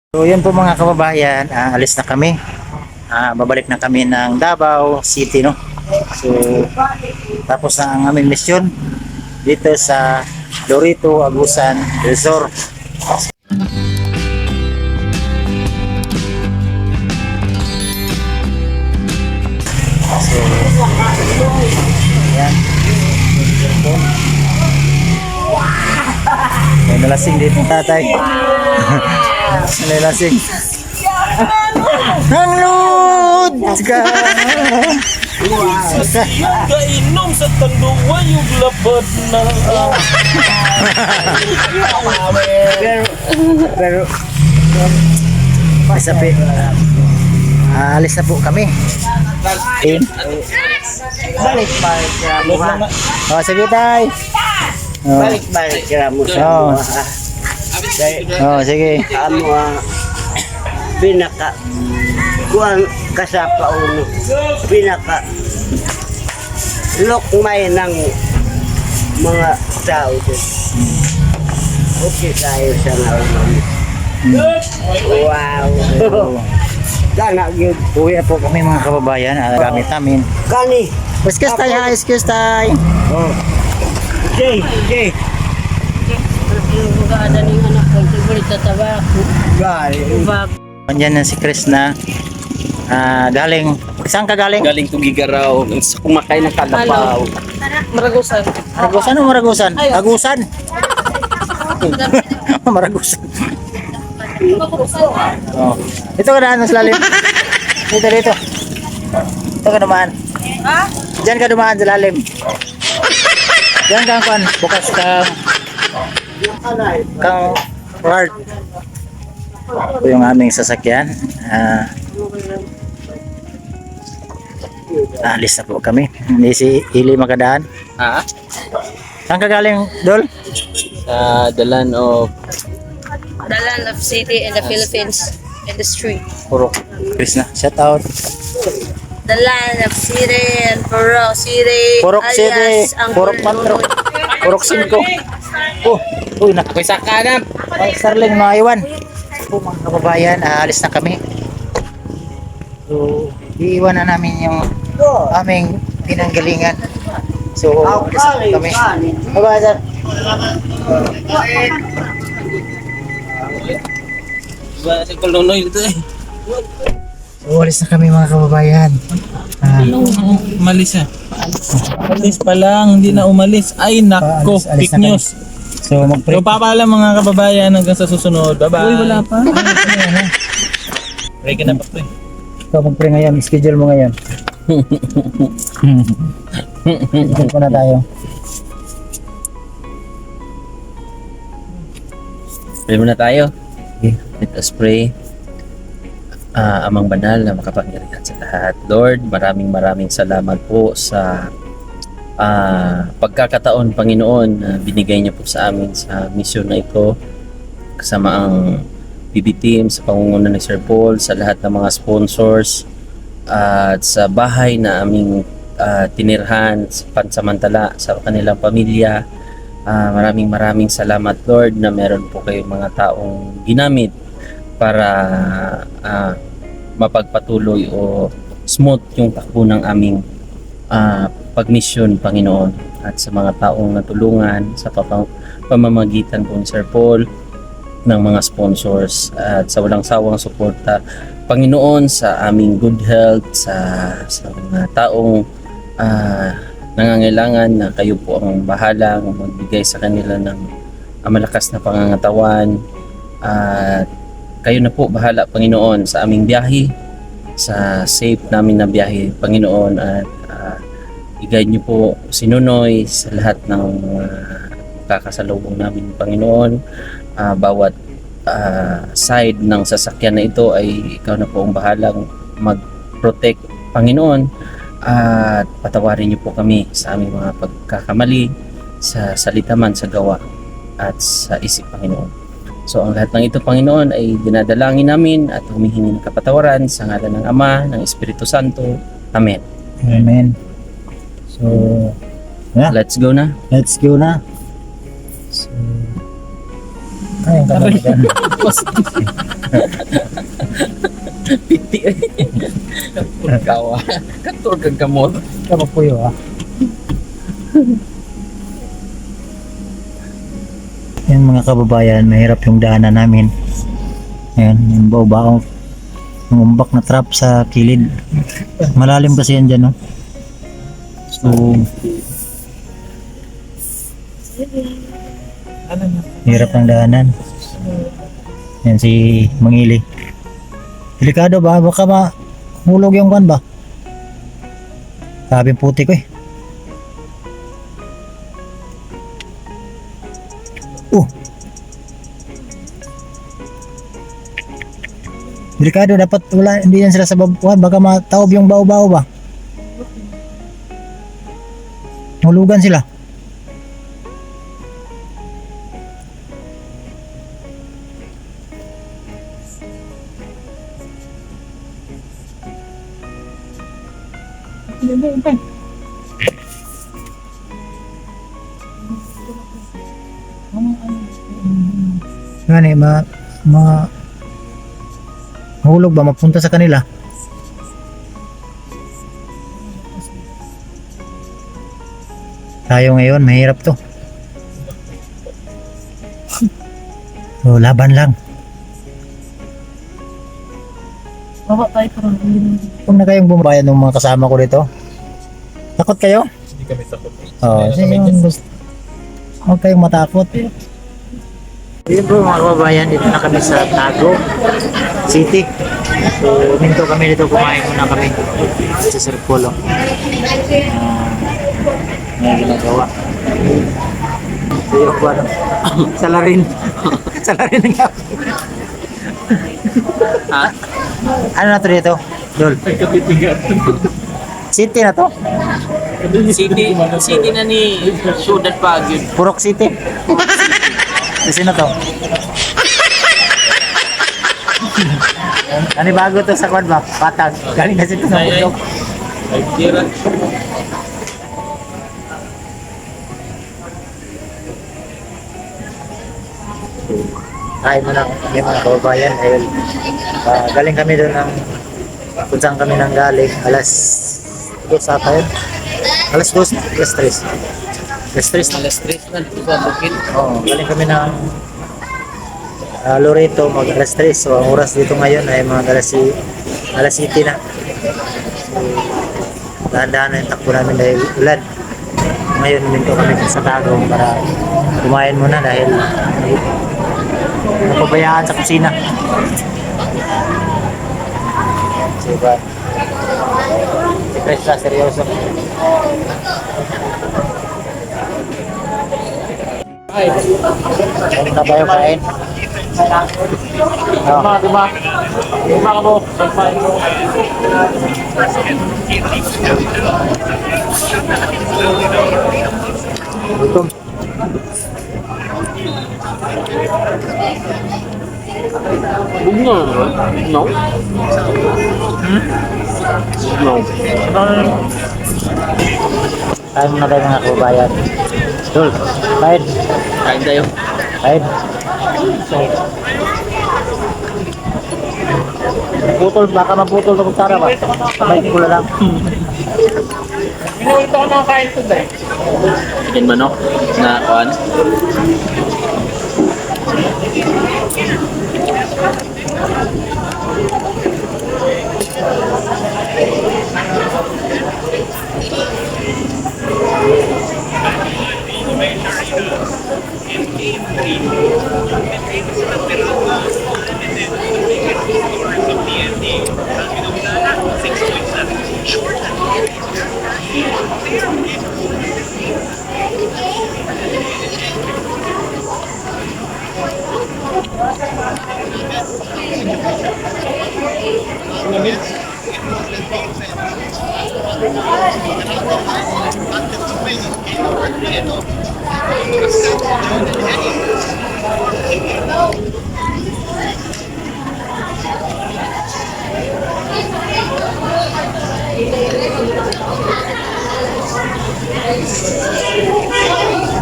So yun po mga kababayan, alis na kami. Babalik na kami ng Davao City, no? So tapos na ang aming misyon dito sa Lorito Agusan Resort. So yan. May nalasing dito tatay. Nalasing. Ang load ka. Kainom sa tanduwa yung labad na. Pero masabi, alis na po kami. Balik ka mo ha. Oh, sige tay. Oh. Balik ka mo sa Oh. buha. Oh, sige. Amo pinaka kuan kasapa uno. Pinaka lokmay ng mga tao din. Okay tayo sa naman. Wow. Dana gyud. Uwi na po kami mga kababayan. Gamit namin. Kani. Excuse tay, ha, excuse tay. Oh. Okay, okay. Yung ada ning anak ko, siguro tatawa ako. Gali. Bag. Andiyan na si Chris na galing. Saan ka galing? Galing Tugigaraw sa kumakain ng kalabaw. Maragusan. Maragusan o Maragusan? Agusan. Maragusan. Oh. Ito ka daan sa lalim. Dito, dito. Ito ka dumaan. Ha? Diyan ka dumaan sa lalim. Diyan kang kuan. Bukas kang guard. Ito yung aming sasakyan. Alis na po kami. Hindi si Ili makadaan. Ha? Saan ka galing, Dol? Sa Dalan of The land of city in the Philippines industry. Puro Chris na. Shout out. The land of city and Purok City. Purok City. alias ang Purok 4. Purok 5. Oh, uy, Ako'y sakanap. Starling mga iwan. Po mga kababayan, aalis na kami. So, iiwan na namin yung aming pinanggalingan. So, alis na kami. Bye-bye, sir. Ba sa kolonoy dito eh. So, alis na kami mga kababayan. Umalis ah. Umalis pa lang, hindi na umalis. Ay nako, Alis na fake kami. news. So, mag-pray. So papaalam mga kababayan hanggang sa susunod. Bye-bye. Uy, wala pa. Pray ka na pa pre. Ikaw mag-pray ngayon. Schedule mo ngayon. Schedule ko na tayo. Pray muna tayo. Okay. Let us pray. Amang banal na makapangyarihan sa lahat. Lord, maraming salamat po sa pagkakataon, Panginoon, na binigay niyo po sa amin sa misyon na ito. Kasama ang PB team, sa pangunguna ni Sir Paul, sa lahat ng mga sponsors, at sa bahay na aming tinirhan, pansamantala sa kanilang pamilya. Maraming salamat, Lord, na meron po kayong mga taong ginamit para mapagpatuloy o smooth yung takbo ng aming pagmisyon, Panginoon, at sa mga taong natulungan sa pamamagitan po ni Sir Paul, ng mga sponsors, at sa walang sawang suporta, Panginoon, sa aming good health, sa mga taong nangangailangan, na kayo po ang bahalang magbigay sa kanila ng malakas na pangangatawan, at kayo na po bahala, Panginoon, sa aming biyahe, sa safe namin na biyahe, Panginoon, at i-guide niyo po si Nonoy sa lahat ng kakasalubong namin, Panginoon. Bawat side ng sasakyan na ito ay ikaw na po ang bahalang mag-protect, Panginoon, at patawarin niyo po kami sa aming mga pagkakamali, sa salita man, sa gawa, at sa isip, Panginoon. So ang lahat ng ito, Panginoon, ay dinadalangin namin at humihingi ng kapatawaran sa ngalan ng Ama, ng Espiritu Santo. Amen. Amen. So, Let's go na. let's go na. So, Ayun ka naman dyan. Piti. Kawa. Katur kang kamot. Kama puyo ah. Yan mga kababayan, mahirap yung daanan namin. Ayan, yung bao-bao. Yung umbak na trap sa kilid. Malalim kasi yan dyan, no? So, hirap ng daanan. Yan si Mangili. Delikado ba? Baka mahulog yung kan ba? Sabi puti ko eh. Delikado, dapat wala, hindi yan sila sa babuhan, baka mataob yung bao-bao ba? Hulugan sila. Ano eh, mahulog ba, mapunta sa kanila? Tayo ngayon, mahirap to. So, laban lang. Baba tayo parang hindi. Kung na kayong bumabayan ng mga kasama ko dito, takot kayo? Hindi kami takot. Oo, huwag kayong matakot. Yun po mga kababayan, dito na kami sa Tago City. So, minto kami dito, kumain muna kami sa Sirkulo. May ginagawa. So, yung ba, salarin. Salarin ng gabi. Ha? Ano na to dito? Dol? City na to? City na ni Ciudad Baguio. Purok City. Kasi na to? Ano bago to sa kwan ba? Patag. Galing kasi ito sa bundok. Ay, tira. Kain mo na kami mga kababayan dahil galing kami doon ng kung saan kami nang galing alas 2 sa tayo. Alas 2, alas 3. Alas 3 na. Alas 3 na dito sa Bukid. Oo, galing kami ng Loreto mag alas 3. So ang oras dito ngayon ay mga alas 7 na. So dahan-dahan na yung takbo namin dahil ulan. Ngayon minto kami sa Tago para kumain muna dahil napabayaan sa kusina. Diba? Si Chris na seryoso. Ano na tayo kain? Diba? Diba ka mo? Gutom. No. No? No. Kain muna tayo mga kababayan. Dul, kain. Kain tayo. Kain. Putol, baka maputol na kutsara ba? Kamay ko lang. Minuto ko na kain today. Chicken manok na kuan.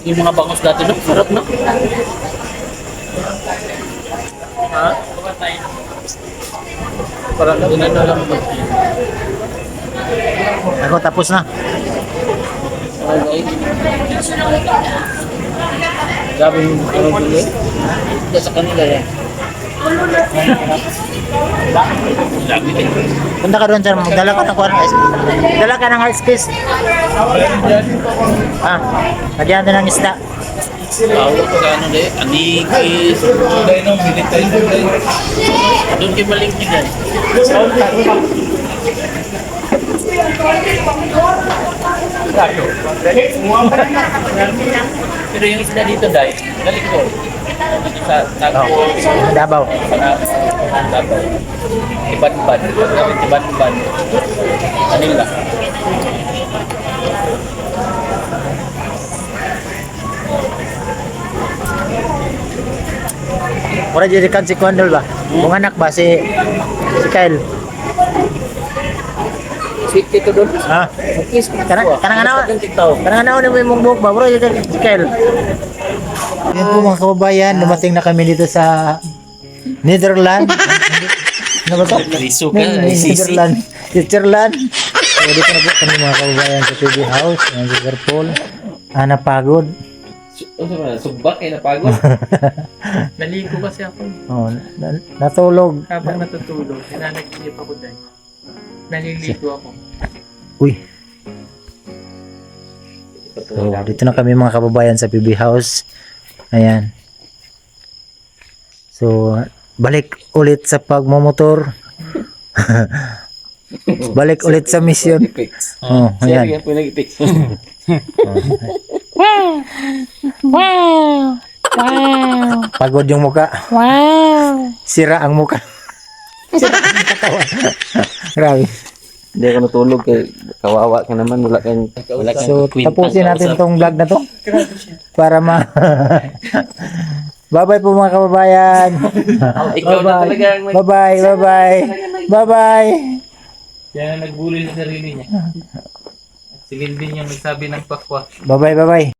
Yung mga bangos dati no, sarap no? Ha? Parang doon na lang ba? Ako tapos na. Sabi mo, ano dito? Ito sa kanila yan. Punta ka doon, sir. Magdala ka ng kuwan. Dala ka ng ice kiss. Ah, lagyan din ng isda. Tawag ko ano de, aniki, dahil nung military doon. Doon kayo balik niya guys. Pero yung isda dito dahil, balik ko. Oh, Davao. Iban-ban, gamit iban-ban. Kanila. Mura jadi kan si Kwandol ba? Kung anak ba si Kyle? Sweet ito doon. Ah, kanang ano? TikTok. Kanang ano ni mo mong buhok ba? Mura jadi si Kyle. Yan po mga kababayan, dumating na kami dito sa Netherlands. Ano ba ito? Riso ka, Netherlands. Switzerland. So dito na po kami mga kababayan sa PB House. Yan si Sir Paul. Napagod. Subak eh, napagod. Naligo kasi ako. Oh, natulog. Habang natutulog, nananaginip ako dahil. Naliligo ako. Uy. So, dito na kami mga kababayan sa PB House. Ayan. So, balik ulit sa pagmomotor. Balik ulit sa mission. Oh, ayan. Wow! Wow! Pagod yung muka. Wow! Sira ang muka. Sira ang katawan. Grabe. Hindi ako natulog kay kawawa ka naman, wala kang So, tapusin natin tong vlog na to. Para Bye-bye po mga kababayan. Ikaw na talaga ang Bye-bye. Bye-bye. Bye-bye. Yan ang nagbully sa sarili niya. Si Gilbin yung nagsabi ng pakwa. Bye-bye. Bye-bye.